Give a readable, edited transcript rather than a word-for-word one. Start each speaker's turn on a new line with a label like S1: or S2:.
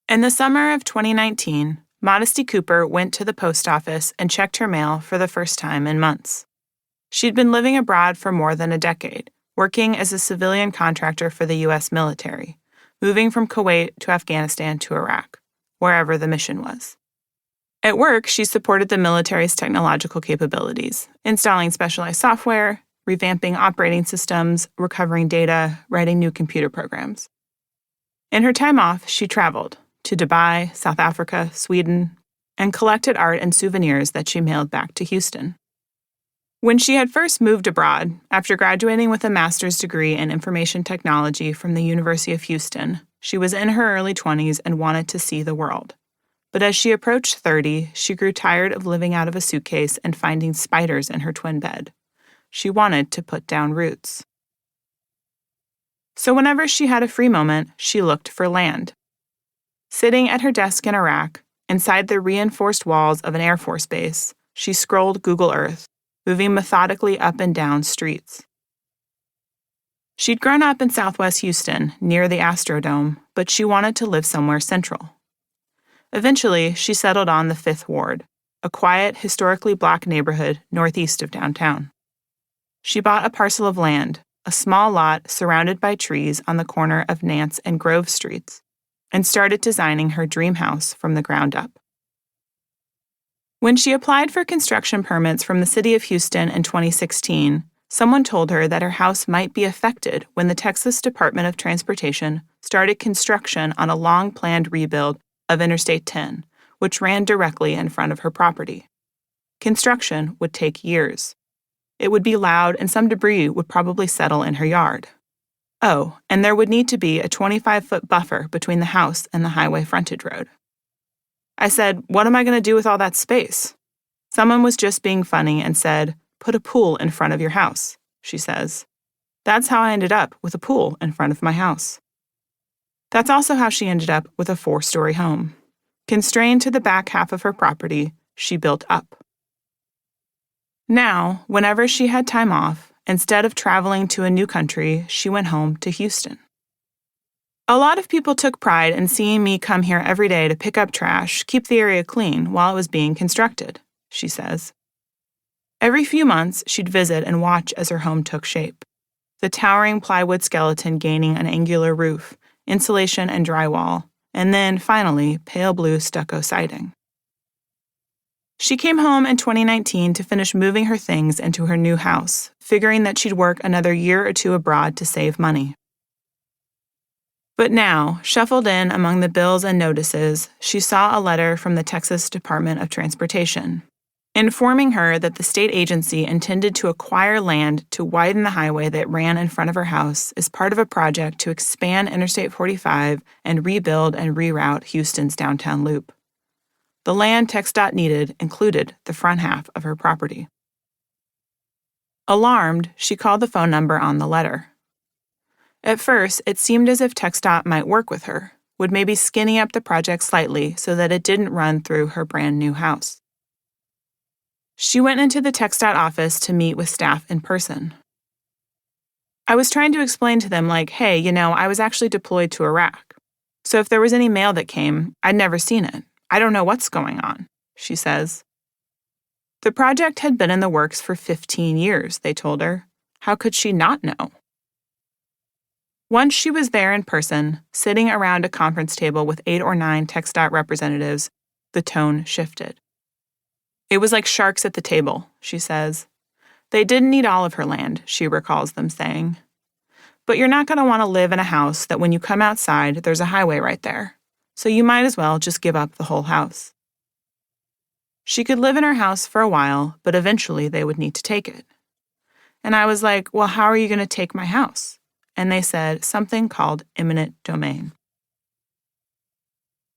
S1: In the summer of 2019, Modesty Cooper went to the post office and checked her mail for the first time in months. She'd been living abroad for more than a decade, working as a civilian contractor for the U.S. military, moving from Kuwait to Afghanistan to Iraq, wherever the mission was. At work, she supported the military's technological capabilities, installing specialized software, revamping operating systems, recovering data, writing new computer programs. In her time off, she traveled to Dubai, South Africa, Sweden, and collected art and souvenirs that she mailed back to Houston. When she had first moved abroad, after graduating with a master's degree in information technology from the University of Houston, she was in her early 20s and wanted to see the world. But as she approached 30, she grew tired of living out of a suitcase and finding spiders in her twin bed. She wanted to put down roots. So whenever she had a free moment, she looked for land. Sitting at her desk in Iraq, inside the reinforced walls of an Air Force base, she scrolled Google Earth, moving methodically up and down streets. She'd grown up in Southwest Houston, near the Astrodome, but she wanted to live somewhere central. Eventually, she settled on the Fifth Ward, a quiet, historically Black neighborhood northeast of downtown. She bought a parcel of land, a small lot surrounded by trees on the corner of Nance and Grove Streets, and started designing her dream house from the ground up. When she applied for construction permits from the city of Houston in 2016, someone told her that her house might be affected when the Texas Department of Transportation started construction on a long-planned rebuild of Interstate 10, which ran directly in front of her property. Construction would take years. It would be loud and some debris would probably settle in her yard. Oh, and there would need to be a 25-foot buffer between the house and the highway frontage road. I said, "What am I going to do with all that space?" Someone was just being funny and said, "Put a pool in front of your house," she says. That's how I ended up with a pool in front of my house. That's also how she ended up with a 4-story home. Constrained to the back half of her property, she built up. Now, whenever she had time off, instead of traveling to a new country, she went home to Houston. A lot of people took pride in seeing me come here every day to pick up trash, keep the area clean while it was being constructed, she says. Every few months, she'd visit and watch as her home took shape. The towering plywood skeleton gaining an angular roof, insulation and drywall, and then, finally, pale blue stucco siding. She came home in 2019 to finish moving her things into her new house, figuring that she'd work another year or two abroad to save money. But now, shuffled in among the bills and notices, she saw a letter from the Texas Department of Transportation, informing her that the state agency intended to acquire land to widen the highway that ran in front of her house as part of a project to expand Interstate 45 and rebuild and reroute Houston's downtown loop. The land TxDOT needed included the front half of her property. Alarmed, she called the phone number on the letter. At first, it seemed as if TxDOT might work with her, would maybe skinny up the project slightly so that it didn't run through her brand new house. She went into the TxDOT office to meet with staff in person. I was trying to explain to them hey, I was actually deployed to Iraq. So if there was any mail that came, I'd never seen it. I don't know what's going on, she says. The project had been in the works for 15 years, they told her. How could she not know? Once she was there in person, sitting around a conference table with 8 or 9 TxDOT representatives, the tone shifted. It was like sharks at the table, she says. They didn't need all of her land, she recalls them saying. But you're not going to want to live in a house that when you come outside, there's a highway right there. So you might as well just give up the whole house. She could live in her house for a while, but eventually they would need to take it. And I was like, well, how are you going to take my house? And they said something called eminent domain.